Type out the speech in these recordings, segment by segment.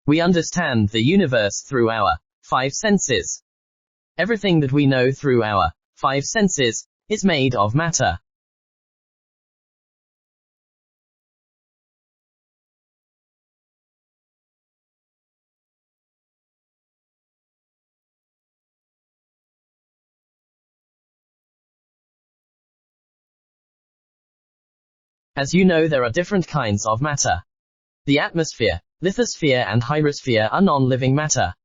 We understand the universe through our 5 senses. Everything that we know through our 5 senses is made of matter. As you know, there are different kinds of matter. The atmosphere, lithosphere and hydrosphere are non-living matter.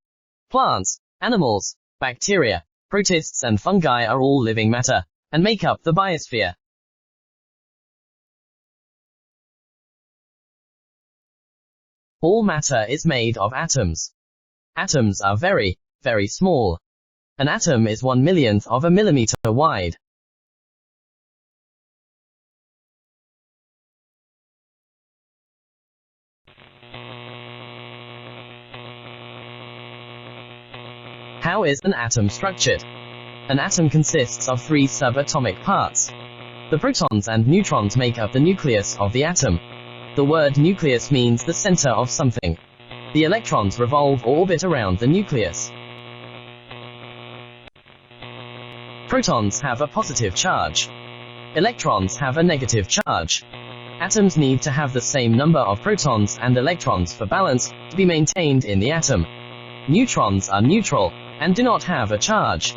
Plants, animals, bacteria, protists and fungi are all living matter, and make up the biosphere. All matter is made of atoms. Atoms are very, very small. An atom is 1/1,000,000th of a millimeter wide. How is an atom structured? An atom consists of 3 subatomic parts. The protons and neutrons make up the nucleus of the atom. The word nucleus means the center of something. The electrons revolve or orbit around the nucleus. Protons have a positive charge. Electrons have a negative charge. Atoms need to have the same number of protons and electrons for balance to be maintained in the atom. Neutrons are neutral and do not have a charge.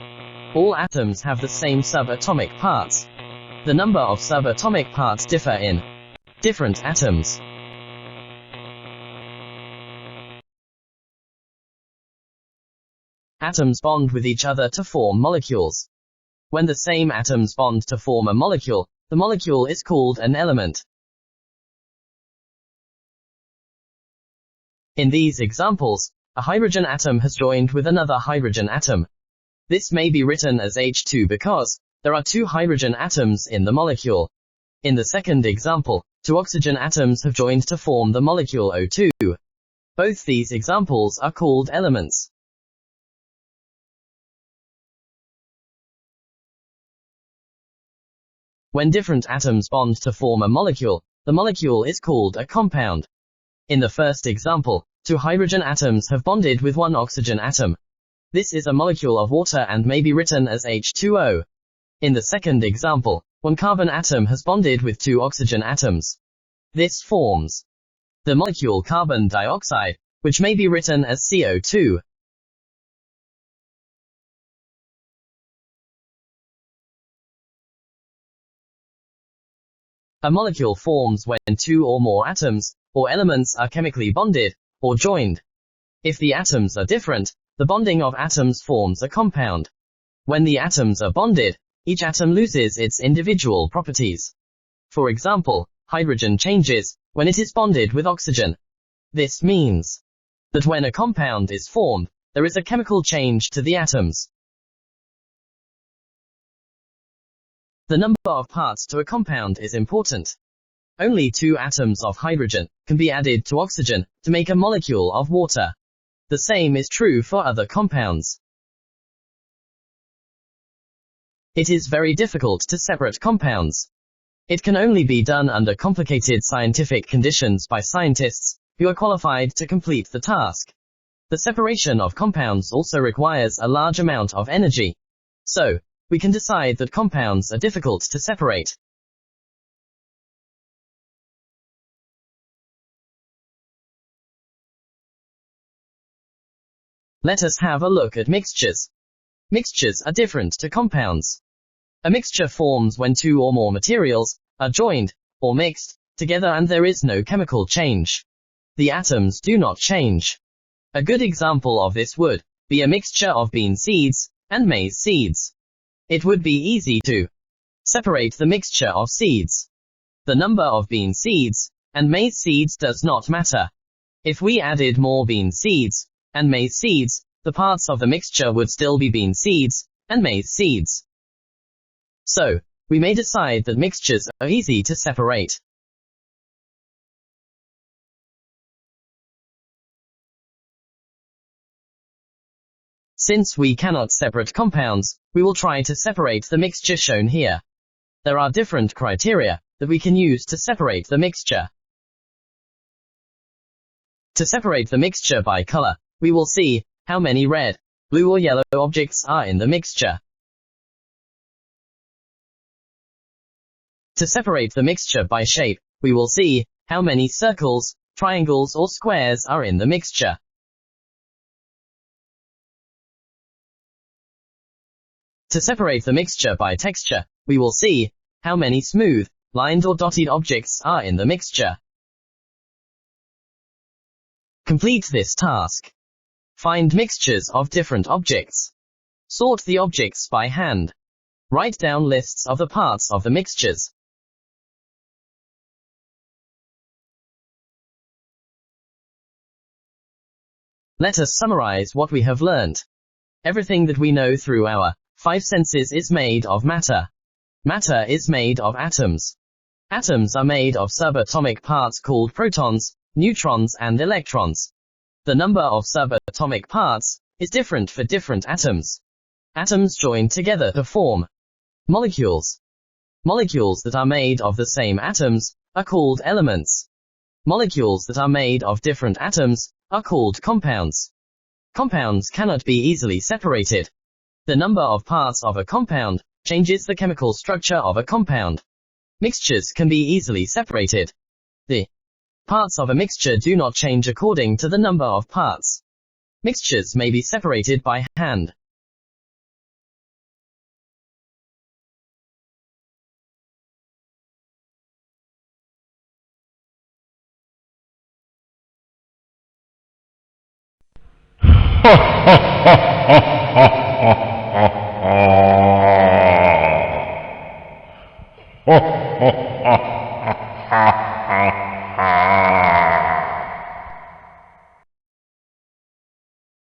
All atoms have the same subatomic parts. The number of subatomic parts differ in different atoms. Atoms bond with each other to form molecules. When the same atoms bond to form a molecule, the molecule is called an element. In these examples, a hydrogen atom has joined with another hydrogen atom. This may be written as H2 because there are 2 hydrogen atoms in the molecule. In the second example, 2 oxygen atoms have joined to form the molecule O2. Both these examples are called elements. When different atoms bond to form a molecule, the molecule is called a compound. In the first example, 2 hydrogen atoms have bonded with 1 oxygen atom. This is a molecule of water and may be written as H2O. In the second example, 1 carbon atom has bonded with 2 oxygen atoms. This forms the molecule carbon dioxide, which may be written as CO2. A molecule forms when 2 or more atoms, or elements, are chemically bonded, or joined. If the atoms are different, the bonding of atoms forms a compound. When the atoms are bonded, each atom loses its individual properties. For example, hydrogen changes when it is bonded with oxygen. This means that when a compound is formed, there is a chemical change to the atoms. The number of parts to a compound is important. Only 2 atoms of hydrogen can be added to oxygen to make a molecule of water. The same is true for other compounds. It is very difficult to separate compounds. It can only be done under complicated scientific conditions by scientists who are qualified to complete the task. The separation of compounds also requires a large amount of energy. So, we can decide that compounds are difficult to separate. Let us have a look at mixtures. Mixtures are different to compounds. A mixture forms when 2 or more materials are joined, or mixed, together and there is no chemical change. The atoms do not change. A good example of this would be a mixture of bean seeds and maize seeds. It would be easy to separate the mixture of seeds. The number of bean seeds and maize seeds does not matter. If we added more bean seeds and maize seeds, the parts of the mixture would still be bean seeds and maize seeds. So, we may decide that mixtures are easy to separate. Since we cannot separate compounds, we will try to separate the mixture shown here. There are different criteria that we can use to separate the mixture. To separate the mixture by color, we will see how many red, blue or yellow objects are in the mixture. To separate the mixture by shape, we will see how many circles, triangles or squares are in the mixture. To separate the mixture by texture, we will see how many smooth, lined or dotted objects are in the mixture. Complete this task. Find mixtures of different objects. Sort the objects by hand. Write down lists of the parts of the mixtures. Let us summarize what we have learned. Everything that we know through our 5 senses is made of matter. Matter is made of atoms. Atoms are made of subatomic parts called protons, neutrons and electrons. The number of subatomic parts is different for different atoms. Atoms join together to form molecules. Molecules that are made of the same atoms are called elements. Molecules that are made of different atoms are called compounds. Compounds cannot be easily separated. The number of parts of a compound changes the chemical structure of a compound. Mixtures can be easily separated. The parts of a mixture do not change according to the number of parts. Mixtures may be separated by hand. Ha ha ha ha ha.